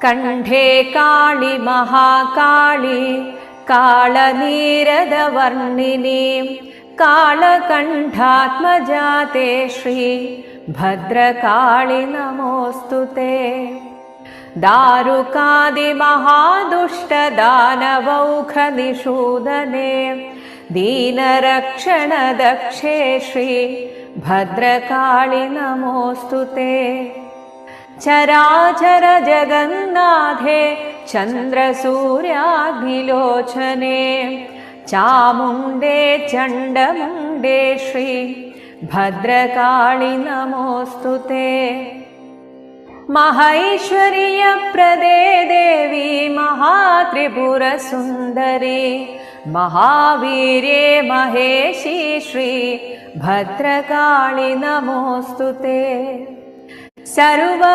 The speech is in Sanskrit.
कण्ठे काळि महाकाळि कालनीरदवर्णिनीं कालकण्ठात्मजाते श्री भद्रकाळि नमोऽस्तुते। दारुकादिमहादुष्टदानवौखनिषूदने दीनरक्षणदक्षे श्री भद्रकाळि नमोऽस्तुते। चराचर जगन्नाथे चन्द्रसूर्याग्निलोचने चामुण्डे चण्डमुण्डे श्री भद्रकाळि नमोऽस्तुते। महैश्वर्यप्रदे देवी महात्रिपुरसुन्दरी महावीर्ये महेशी श्री भद्रकाळि नमोऽस्तुते। सर्वव्याधिप्रशमने